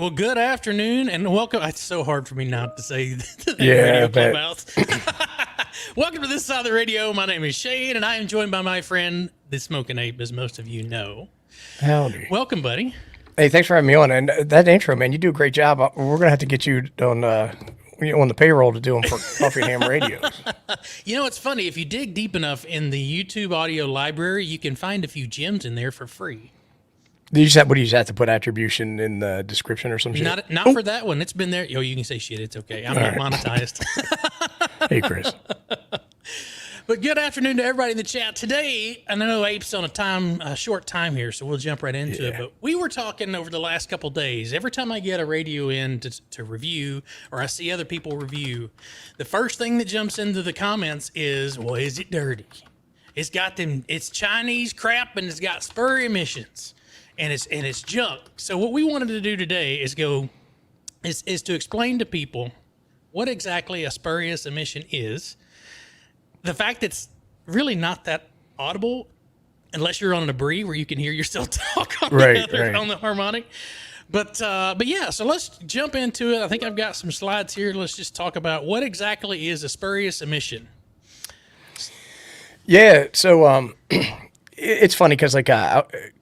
Well, good afternoon and welcome. It's so hard for me not to say the Yeah, radio I bet. clubhouse. Welcome to this side of the radio. My name is Shane, and I am joined by my friend, the Smokin Ape, as most of you know. Howdy. Welcome, buddy. Hey, thanks for having me on. And that intro, man, you do a great job. We're gonna have to get you on the payroll to do them for Coffee and Ham radios. You know, it's funny. If you dig deep enough in the YouTube audio library, you can find a few gems in there for free. Do you just have to put attribution in the description or some shit? Not for that one. It's been there. Yo, you can say shit. It's okay. I'm not monetized. Hey, Chris. But good afternoon to everybody in the chat. Today, I know Ape's on a short time here, so we'll jump right into it. But we were talking over the last couple of days. Every time I get a radio in to review, or I see other people review, the first thing that jumps into the comments is, well, is it dirty? It's Chinese crap, and it's got spur emissions, and it's junk. So what we wanted to do today is to explain to people what exactly a spurious emission is. The fact that it's really not that audible unless you're on a debris where you can hear yourself talk on the harmonic. But yeah, so let's jump into it. I think I've got some slides here. Let's just talk about what exactly is a spurious emission. Yeah, so it's funny because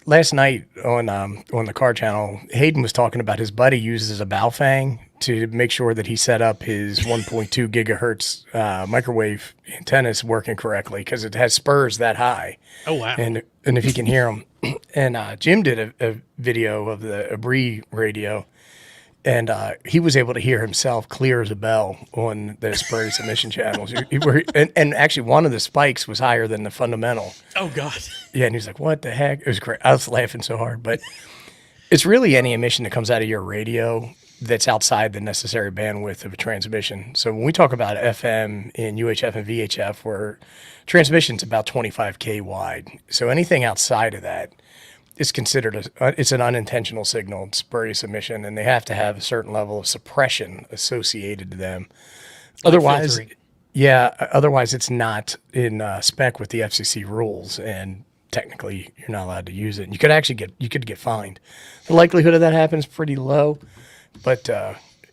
last night on the car channel, Hayden was talking about his buddy uses a Baofeng to make sure that he set up his 1.2 gigahertz microwave antennas working correctly because it has spurs that high. Oh wow! And if you can hear them, and Jim did a video of the Abri radio, and he was able to hear himself clear as a bell on the spurious emission channels. And actually, one of the spikes was higher than the fundamental. Oh God! Yeah, and he's like, "What the heck?" It was great. I was laughing so hard, but it's really any emission that comes out of your radio that's outside the necessary bandwidth of a transmission. So when we talk about FM and UHF and VHF, where transmission's about 25K wide. So anything outside of that is considered it's an unintentional signal, it's spurious emission, and they have to have a certain level of suppression associated to them. Otherwise, otherwise it's not in spec with the FCC rules, and technically you're not allowed to use it. And you could get fined. The likelihood of that happens pretty low. But,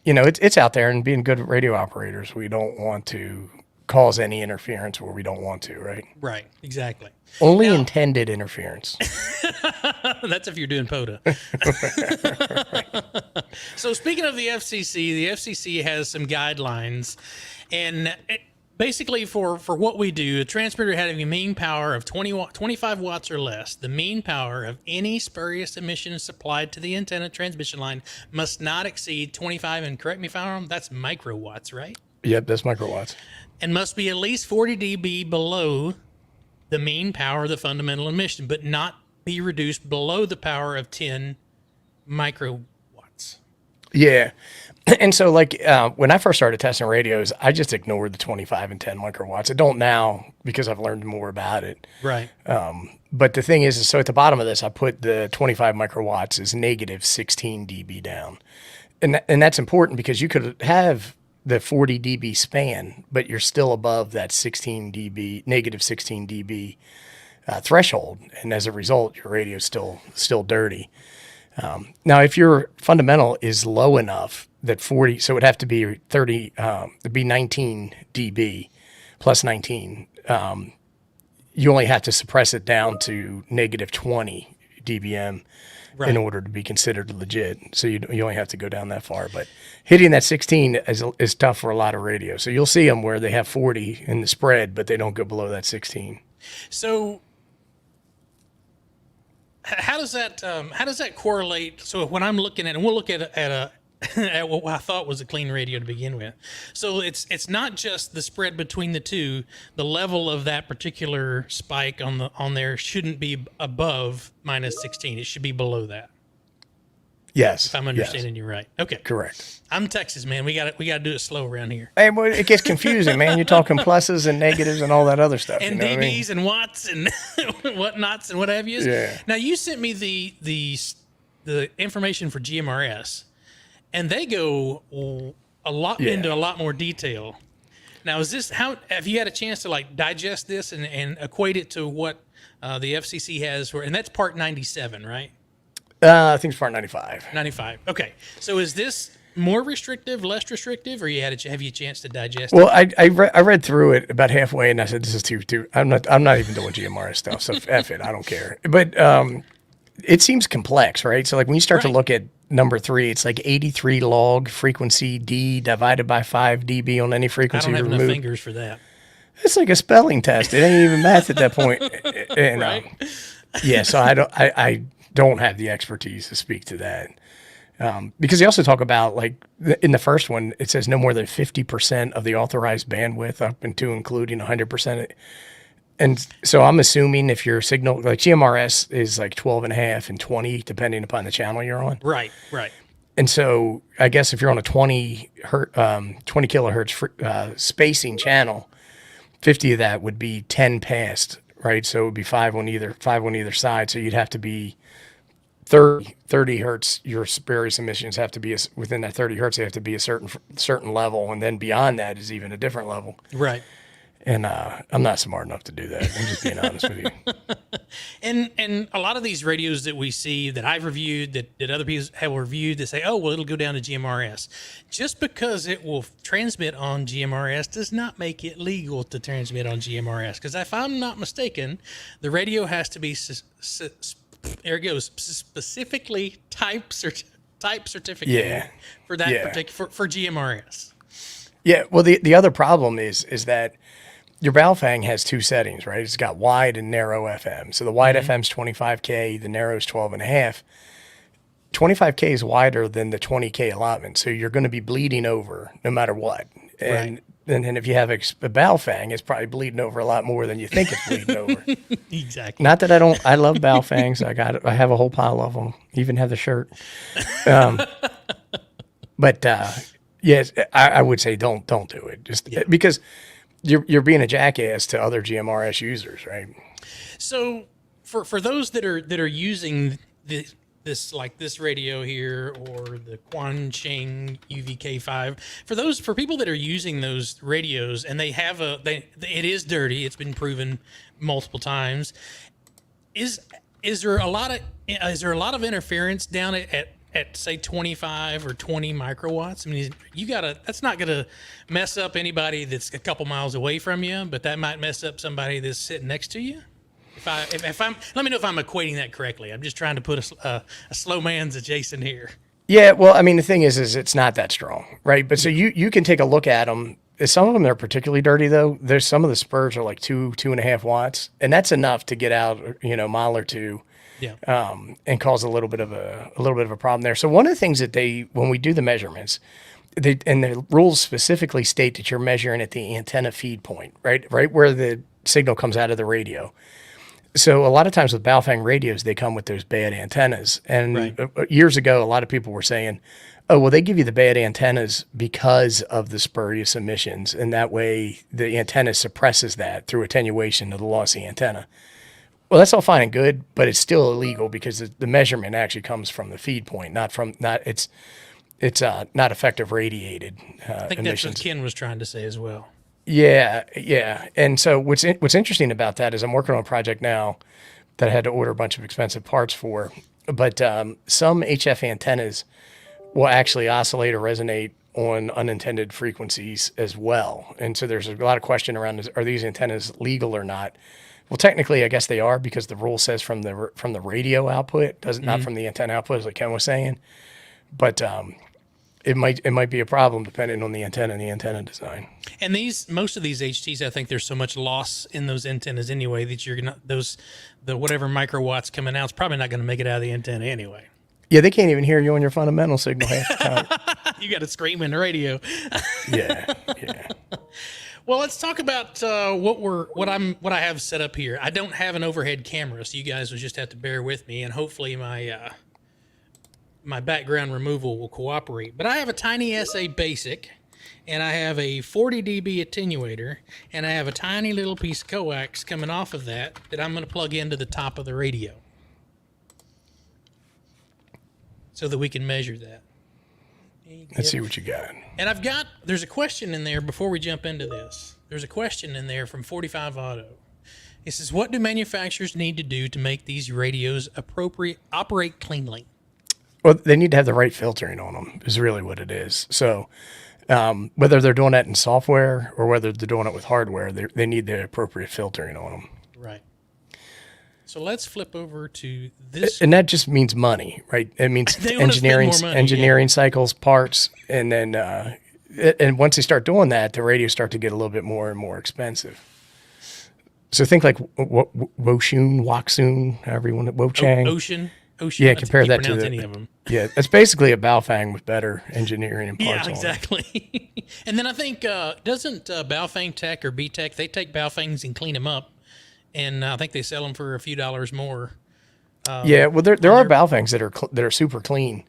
it's out there, and being good radio operators, we don't want to cause any interference where we don't want to, right? Right, exactly. Only intended interference. That's if you're doing POTA. So speaking of the FCC has some guidelines, and basically for what we do, a transmitter having a mean power of 25 watts or less, the mean power of any spurious emission supplied to the antenna transmission line must not exceed 25, and correct me if I'm wrong, that's microwatts, right? Yep, that's microwatts. And must be at least 40 dB below the mean power of the fundamental emission, but not be reduced below the power of 10 microwatts. Yeah. And so, when I first started testing radios, I just ignored the 25 and 10 microwatts. I don't now because I've learned more about it. Right. But the thing is, so at the bottom of this, I put the 25 microwatts as negative 16 dB down. And that's important because you could have the 40 dB span, but you're still above that 16 dB, negative 16 dB threshold. And as a result, your radio's still dirty. Now, if your fundamental is low enough that 40, so it would have to be 30, it'd be 19 dB plus 19. You only have to suppress it down to negative 20 dBm in order to be considered legit. So you only have to go down that far. But hitting that 16 is tough for a lot of radios. So you'll see them where they have 40 in the spread, but they don't go below that 16. So how does that correlate? So when I'm looking at, and we'll look at at what I thought was a clean radio to begin with. So it's not just the spread between the two. The level of that particular spike on there shouldn't be above minus 16. It should be below that. Yes. If I'm understanding you right. Okay. Correct. I'm Texas, man. We got to do it slow around here. Hey, well, it gets confusing, man. You're talking pluses and negatives and all that other stuff. And you know dBs and watts and whatnots and what have you. Yeah. Now you sent me the information for GMRS, and they go into a lot more detail. Now, have you had a chance to digest this and equate it to what the FCC has and that's part 97, right? I think it's part 95. 95. Okay. So is this more restrictive, less restrictive, or have you a chance to digest Well, it? I read through it about halfway, and I said, "This is too. I'm not even doing GMRS stuff. So F it. I don't care." But it seems complex, right? So like when you start to Right. look at number 3, it's like 83 log frequency D divided by 5 dB on any I frequency don't have enough removed. fingers for that. It's like a spelling test. It ain't even math at that point. And, Right. yeah, so I don't have the expertise to speak to that. Because they also talk about, like, in the first one, it says no more than 50% of the authorized bandwidth up into including 100%. And so I'm assuming if your signal, like GMRS is like 12 and a half and 20, depending upon the channel you're on. Right. Right. And so I guess if you're on a 20 kilohertz spacing channel, 50 of that would be 10 past, right? So it would be five on either side. So you'd have to be 30 hertz. Your spurious emissions have to be within that 30 hertz. They have to be a certain level, and then beyond that is even a different level. Right. And I'm not smart enough to do that. I'm just being honest with you. And a lot of these radios that we see that I've reviewed, that other people have reviewed, that say, oh, well, it'll go down to GMRS. Just because it will transmit on GMRS does not make it legal to transmit on GMRS. Because if I'm not mistaken, the radio has to be, there it goes, specifically type certificated for that particular, for GMRS. Yeah. Well, the other problem is that your Baofeng has 2 settings, right? It's got wide and narrow FM. So the wide FM is 25K, the narrow is 12 and a half. 25K is wider than the 20K allotment. So you're going to be bleeding over no matter what. And then if you have a Baofeng, it's probably bleeding over a lot more than you think it's bleeding over. Exactly. Not that I love Baofengs. I have a whole pile of them. Even have the shirt. But yes, I would say don't do it. Just because you're being a jackass to other GMRS users, right? So for those that are using this radio here, or the Quansheng UV-K5, for people that are using those radios and they have it is dirty. It's been proven multiple times. Is there a lot of interference down at say 25 or 20 microwatts? I mean, that's not gonna mess up anybody that's a couple miles away from you, but that might mess up somebody that's sitting next to you. If I'm, let me know if I'm equating that correctly. I'm just trying to put a slow man's adjacent here. Yeah, well, I mean, the thing is it's not that strong, right? But so you can take a look at them. Some of them are particularly dirty, though. There's some of the spurs are like 2.5 watts, and that's enough to get out, a mile or two. Yeah. And cause a little bit of a problem there. So one of the things that when we do the measurements, and the rules specifically state that you're measuring at the antenna feed point, right where the signal comes out of the radio. So a lot of times with Baofeng radios, they come with those bad antennas. And years ago, a lot of people were saying, oh, well, they give you the bad antennas because of the spurious emissions, and that way the antenna suppresses that through attenuation of the lossy antenna. Well, that's all fine and good, but it's still illegal because the measurement actually comes from the feed point, it's not effective radiated I think emissions. that's what Ken was trying to say as well. Yeah. And so what's interesting about that is I'm working on a project now that I had to order a bunch of expensive parts for, but some HF antennas will actually oscillate or resonate on unintended frequencies as well. And so there's a lot of question around, are these antennas legal or not? Well, technically, I guess they are, because the rule says from the radio output, not from the antenna output, as like Ken was saying. But it might be a problem depending on the antenna and the antenna design. And most of these HTs, I think there's so much loss in those antennas anyway that you're gonna the whatever microwatts coming out is probably not going to make it out of the antenna anyway. Yeah, they can't even hear you on your fundamental signal half the time. You got to scream in the radio. Yeah. Well, let's talk about what I have set up here. I don't have an overhead camera, so you guys will just have to bear with me, and hopefully my background removal will cooperate. But I have a TinySA basic, and I have a 40 dB attenuator, and I have a tiny little piece of coax coming off of that I'm going to plug into the top of the radio so that we can measure that. Let's see what you got. And there's a question in there before we jump into this. There's a question in there from 45 Auto. It says, what do manufacturers need to do to make these radios operate cleanly? Well, they need to have the right filtering on them is really what it is. So whether they're doing that in software or whether they're doing it with hardware, they need the appropriate filtering on them. Right. So let's flip over to this. And that just means money, right? It means They wanna spend more money, engineering cycles, parts, and then and once they start doing that, the radios start to get a little bit more and more expensive. So think like Woxun, however you want it, Wochang. Ocean. Yeah, compare that to any of them. Yeah, it's basically a Baofeng with better engineering and parts. Yeah, exactly. And then I think doesn't Baofeng Tech or B-Tech, they take Baofengs and clean them up, and I think they sell them for a few dollars more. Yeah, well, there are Baofengs that are super clean,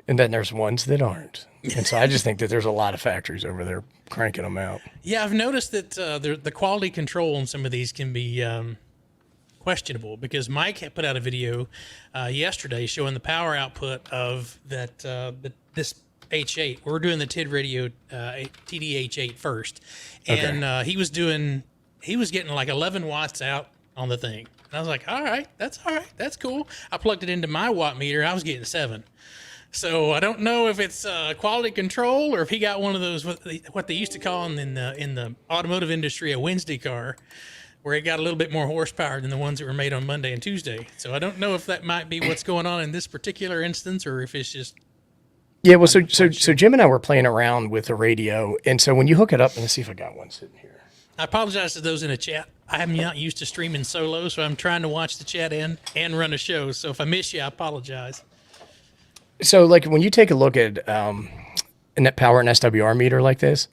and then there's ones that aren't. And so I just think that there's a lot of factories over there cranking them out. Yeah, I've noticed that the quality control on some of these can be questionable, because Mike had put out a video yesterday showing the power output of this H8. We're doing the Tidradio TD-H8 first, and he was getting like 11 watts out on the thing. And I was like, all right, that's cool. I plugged it into my watt meter. I was getting 7. So I don't know if it's quality control or if he got one of those what they used to call in the automotive industry a Wednesday car, where it got a little bit more horsepower than the ones that were made on Monday and Tuesday. So I don't know if that might be what's going on in this particular instance, or if it's just. Yeah, well, so Jim and I were playing around with the radio, and so when you hook it up, let's see if I got one sitting here. I apologize to those in the chat. I am not used to streaming solo, so I'm trying to watch the chat and run a show. So if I miss you, I apologize. So like when you take a look at a net power and SWR meter like this,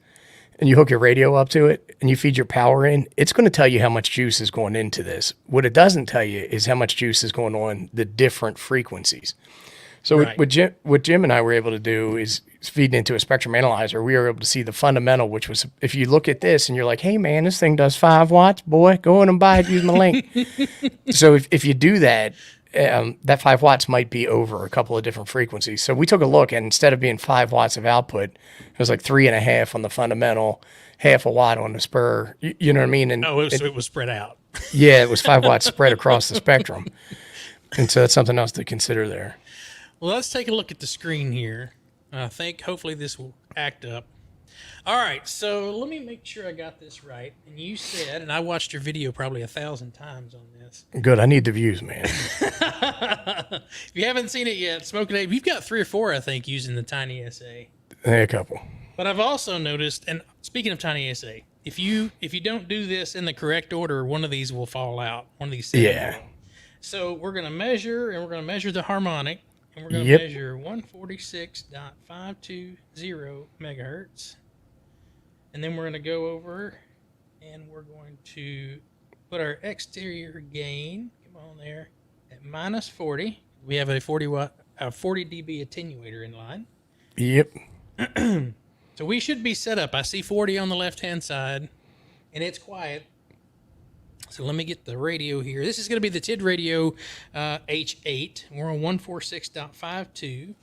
and you hook your radio up to it and you feed your power in, it's going to tell you how much juice is going into this. What it doesn't tell you is how much juice is going on the different frequencies. So Right. what Jim and I were able to do is feed into a spectrum analyzer. We were able to see the fundamental, which was, if you look at this and you're like, hey man, this thing does 5 watts, boy, go in and buy it, use my link. So if you do that, that 5 watts might be over a couple of different frequencies. So we took a look, and instead of being 5 watts of output, it was like 3.5 on the fundamental, half a watt on the spur. You know what I mean? And So it was spread out. yeah, it was 5 watts spread across the spectrum. And so that's something else to consider there. Well, let's take a look at the screen here. I think hopefully this will act up. All right, so let me make sure I got this right. And you said, and I watched your video probably 1,000 times on this. Good. I need the views, man. If you haven't seen it yet, Smokin Ape, you've got 3 or 4, I think, using the TinySA. A couple. But I've also noticed, and speaking of TinySA, if you don't do this in the correct order, one of these will fall out. One of these settings. Yeah. So we're going to measure, and we're going to measure the harmonic, and we're going to Yep. measure 146.520 megahertz. And then we're going to go over, and we're going to put our exterior gain, come on there, at minus 40. We have a 40 dB attenuator in line. Yep. So we should be set up. I see 40 on the left-hand side, and it's quiet. So let me get the radio here. This is going to be the TIDRADIO H8. We're on 146.52,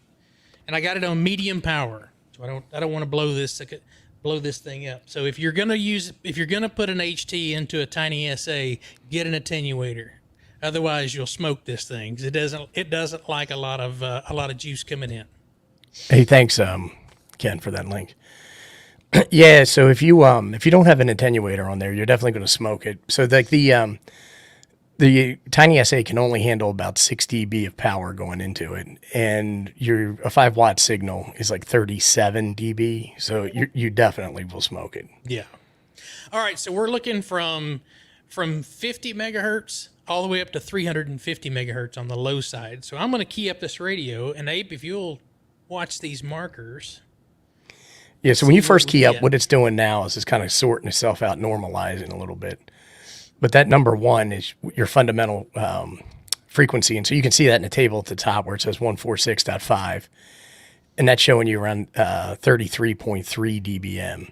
and I got it on medium power. So I don't want to blow this thing up. So if you're going to put an HT into a TinySA, get an attenuator. Otherwise, you'll smoke this thing, 'cause it doesn't like a lot of juice coming in. Hey, thanks, Ken, for that link. Yeah, so if you don't have an attenuator on there, you're definitely going to smoke it. So like the TinySA can only handle about 6 dB of power going into it, and a 5 watt signal is like 37 dB. So you definitely will smoke it. Yeah. All right, so we're looking from 50 megahertz all the way up to 350 megahertz on the low side. So I'm going to key up this radio, and Ape, if you'll watch these markers. Yeah, so when you first key up, get. what it's doing now is it's kind of sorting itself out, normalizing a little bit. But that number 1 is your fundamental frequency. And so you can see that in the table at the top where it says 146.5. And that's showing you around 33.3 dBm.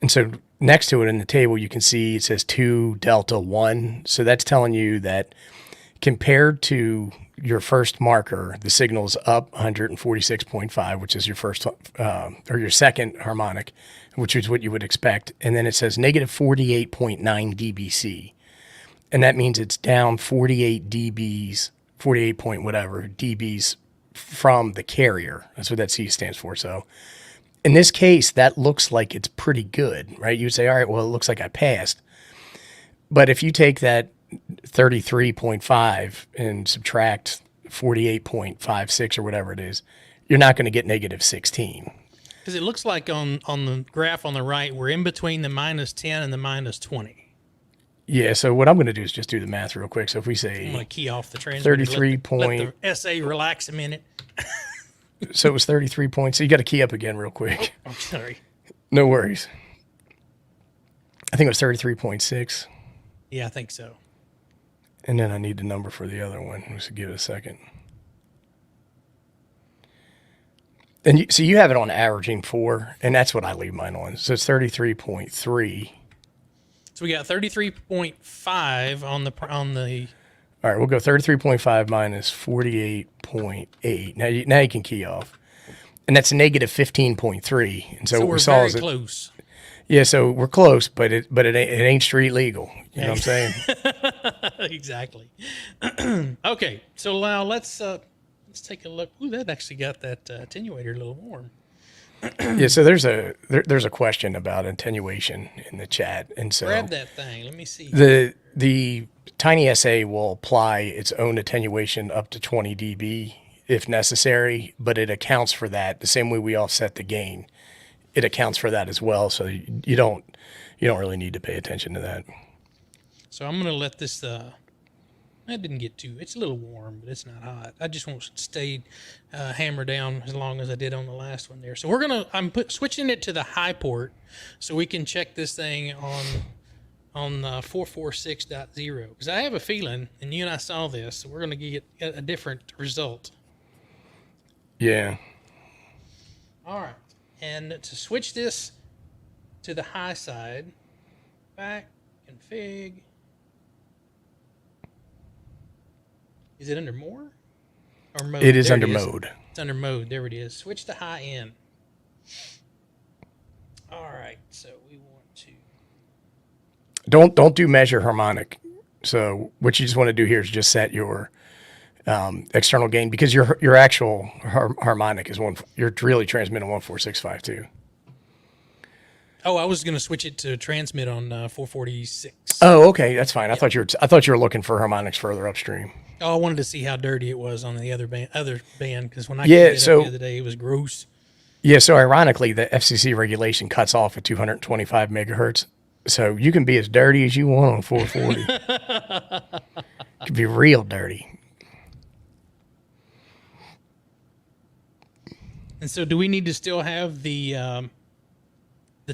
And so next to it in the table, you can see it says 2 delta 1. So that's telling you that compared to your first marker, the signal's up 146.5, which is your first or your second harmonic, which is what you would expect. And then it says negative 48.9 dBc. and that means it's down 48 dBs, 48 point whatever dBs from the carrier. That's what that C stands for. So in this case, that looks like it's pretty good, right? You would say, all right, well, it looks like I passed. But if you take that 33.5 and subtract 48.56 or whatever it is, you're not going to get negative 16. Because it looks like on the graph on the right, we're in between the -10 and the -20. Yeah, so what I'm going to do is just do the math real quick. So if we say I'm going to key off the transmitter. 33 let the SA relax a minute. So it was 33 points. So you got to key up again real quick. I'm sorry. No worries. I think it was 33.6. Yeah, I think so. And then I need the number for the other one. Just give it a second. And so you have it on averaging 4, and that's what I leave mine on. So it's 33.3. So we got 33.5 on the All right, we'll go 33.5 minus 48.8. Now you can key off. And that's negative 15.3. And so what we're we saw very is close. Yeah, so we're close, but it ain't street legal. You know what I'm saying? Exactly. Okay, so now let's take a look. Ooh, that actually got that attenuator a little warm. Yeah, so there's a question about attenuation in the chat, and so Grab that thing. Let me see. the TinySA will apply its own attenuation up to 20 dB if necessary, but it accounts for that the same way we offset the gain. It accounts for that as well, so you don't really need to pay attention to that. So I'm gonna let this. That didn't get too. It's a little warm, but it's not hot. I just won't stay hammer down as long as I did on the last one there. So we're gonna. Switching it to the high port, so we can check this thing on 446.0 because I have a feeling, and you and I saw this, so we're gonna get a different result. Yeah. All right. And to switch this to the high side, back, config. Is it under more or mode? It is under mode. It's under mode. There it is. Switch to high end. All right. So we want to. Don't do measure harmonic. So what you just want to do here is just set your external gain because your actual harmonic is you're really transmitting 14652. Oh, I was going to switch it to transmit on 446. Oh, okay, that's fine. I thought you were looking for harmonics further upstream. Oh, I wanted to see how dirty it was on the other band because when I Yeah, it up the other day, it was gross. Yeah, so ironically, the FCC regulation cuts off at 225 megahertz. So you can be as dirty as you want on 440. It could be real dirty. And so, do we need to still have the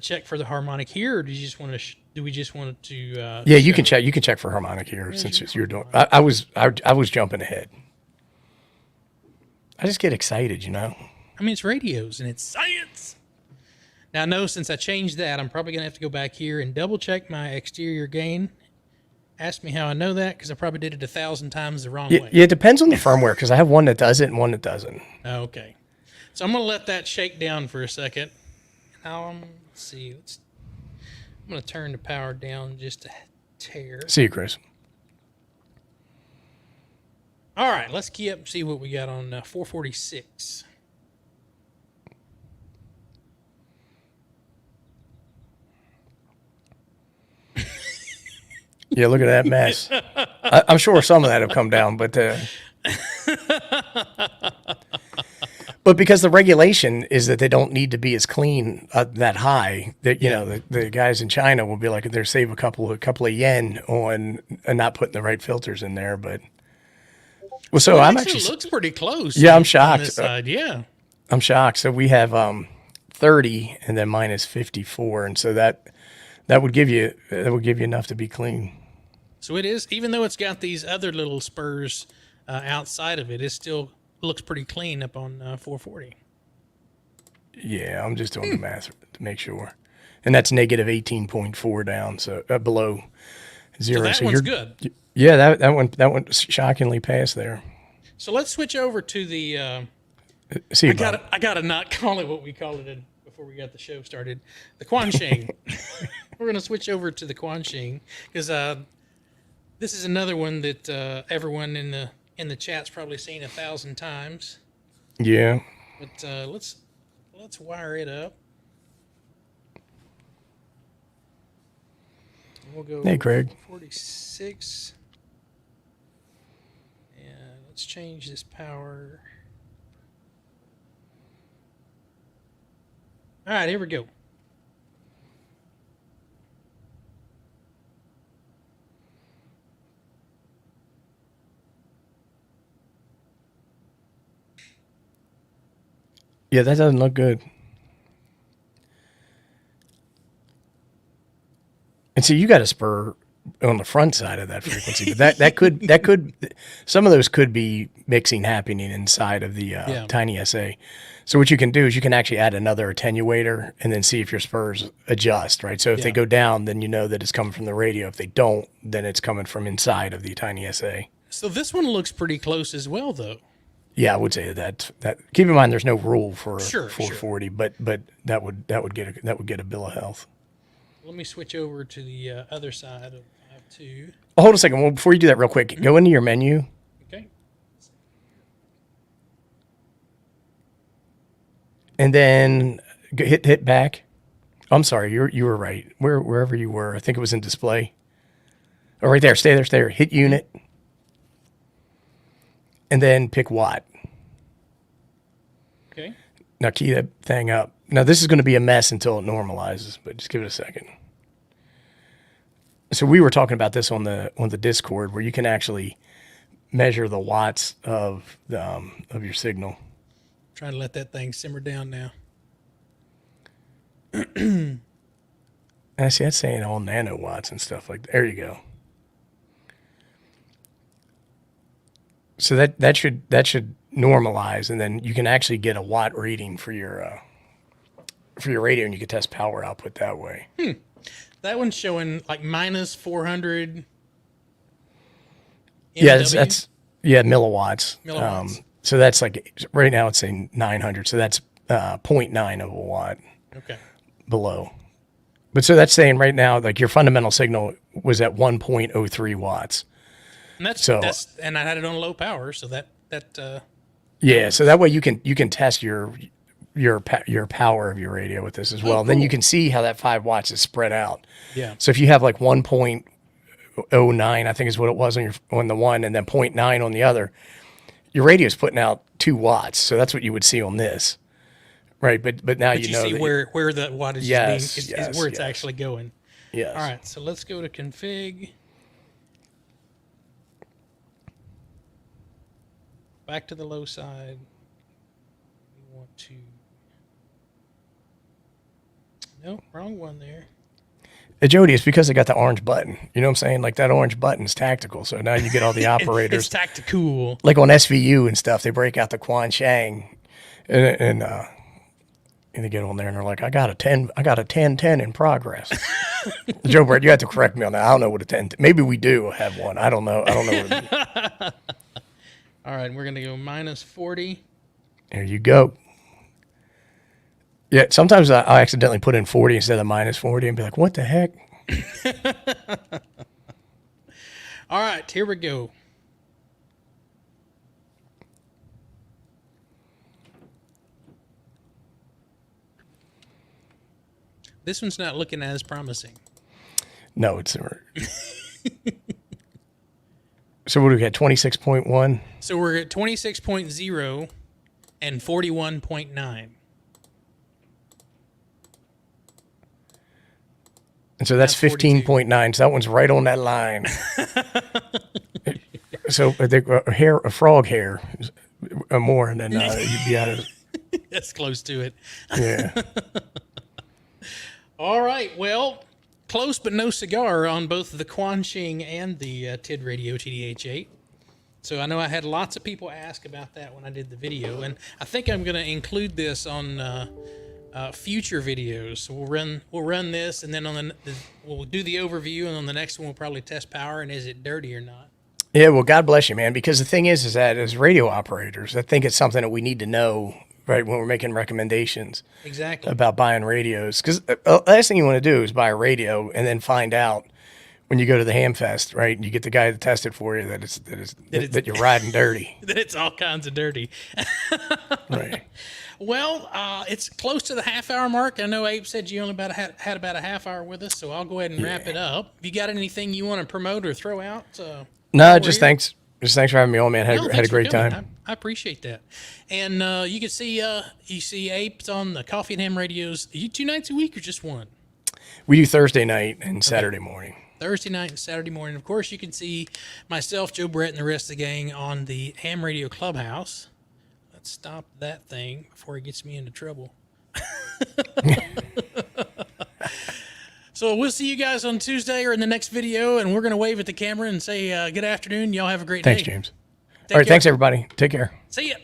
check for the harmonic here, or do you just want to? Do we just want to? Yeah, you can check. You can check for harmonic here since you're doing. I was jumping ahead. I just get excited, you know. I mean, it's radios and it's science. Now, I know since I changed that, I'm probably gonna have to go back here and double check my exterior gain. Ask me how I know that because I probably did it 1,000 times the wrong way. Yeah, it depends on the firmware because I have one that does it and one that doesn't. Okay. So I'm going to let that shake down for a second. Now, let's see. I'm going to turn the power down just a tear. See you, Chris. All right, let's key up and see what we got on 446. Yeah, look at that mess. I'm sure some of that will come down, but because the regulation is that they don't need to be as clean that high, that the guys in China will be like they're save a couple of yen on not putting the right filters in there. But so I'm actually looks pretty close. Yeah, I'm shocked. On this side. Yeah, I'm shocked. So we have 30 and then minus 54, and so that would give you enough to be clean. So it is, even though it's got these other little spurs outside of it, it still looks pretty clean up on 440. Yeah, I'm just doing the math to make sure. And that's negative 18.4 down, so below zero. So that one's good. Yeah, that one shockingly passed there. So let's switch over to the. I gotta not call it what we called it before we got the show started. The Quansheng. We're gonna switch over to the Quansheng because This is another one that everyone in the chat's probably seen 1,000 times. Yeah. But let's wire it up. We'll go. Hey, Craig. 46. And let's change this power. All right, here we go. Yeah, that doesn't look good. And see, you got a spur on the front side of that frequency, but that could some of those could be mixing happening inside of the TinySA. So what you can do is you can actually add another attenuator and then see if your spurs adjust, right? So if they go down, then you know that it's coming from the radio. If they don't, then it's coming from inside of the TinySA. So this one looks pretty close as well, though. Yeah, I would say that. Keep in mind, there's no rule for 440, sure. but that would get a bill of health. Let me switch over to the other side of 5.2. Oh, hold a second. Well, before you do that, real quick, go into your menu. Okay. And then hit back. I'm sorry, you were right. Wherever you were, I think it was in display. Oh, right there. Stay there. Hit unit. And then pick watt. Okay. Now key that thing up. Now this is going to be a mess until it normalizes, but just give it a second. So we were talking about this on the Discord, where you can actually measure the watts of your signal. Trying to let that thing simmer down now. I see that's saying all nanowatts and stuff like that. There you go. So that should normalize, and then you can actually get a watt reading for your radio, and you can test power output that way. That one's showing like minus 400. Yeah, MW? that's milliwatts. Milliwatts. So that's like right now it's saying 900. So that's 0.9 of a watt Okay. below. But so that's saying right now, like your fundamental signal was at 1.03 watts. And that's and I had it on low power, so that Yeah, so that way you can test your power of your radio with this as well. Cool. Then you can see how that 5 watts is spread out. Yeah. So if you have like 1.09, I think is what it was on the one, and then 0.9 on the other, your radio's putting out 2 watts. So that's what you would see on this, right? But now you know see that where the wattage is where it's actually going. Yes. All right, so let's go to config. Back to the low side. We want to. No, wrong one there. Jody, it's because they got the orange button. You know what I'm saying? Like that orange button is tactical. So now you get all the operators. It's tactical. Like on SVU and stuff, they break out the Quansheng and they get on there and they're like, I got a 1010 in progress. Joe Brett, you have to correct me on that. I don't know what a 10. Maybe we do have one. I don't know. What it is. All right, we're gonna go minus 40. There you go. Yeah, sometimes I accidentally put in 40 instead of minus 40 and be like, what the heck? All right, here we go. This one's not looking as promising. No, it's So what do we got? 26.1? So we're at 26.0 and 41.9. And so that's 15.9. So that one's right on that line. So a frog hair is more than you'd be out of. That's close to it. Yeah. All right. Well, close but no cigar on both the Quansheng and the TIDRADIO TD-H8. So I know I had lots of people ask about that when I did the video, and I think I'm going to include this on future videos. So we'll run this, and then we'll do the overview, and on the next one we'll probably test power and is it dirty or not. Yeah. Well, God bless you, man. Because the thing is that as radio operators, I think it's something that we need to know. Right, when we're making recommendations exactly about buying radios. Because the last thing you want to do is buy a radio and then find out when you go to the Ham Fest, right? And you get the guy that tested for you that you're riding dirty. That it's all kinds of dirty. Right. Well, it's close to the half-hour mark. I know Abe said you only had about a half hour with us, so I'll go ahead and wrap it up. If you got anything you want to promote or throw out? No, just thanks. Just thanks for having me on, man. Had a great time. I appreciate that. And you can see Ape's on the Coffee and Ham radios. Are you 2 nights a week or just one? We do Thursday night and Saturday morning. Thursday night and Saturday morning. Of course, you can see myself, Joe Brett, and the rest of the gang on the Ham Radio Clubhouse. Let's stop that thing before it gets me into trouble. So we'll see you guys on Tuesday or in the next video, and we're going to wave at the camera and say good afternoon. Y'all have a great day. Thanks, James. All right, thanks, everybody. Take care. See ya.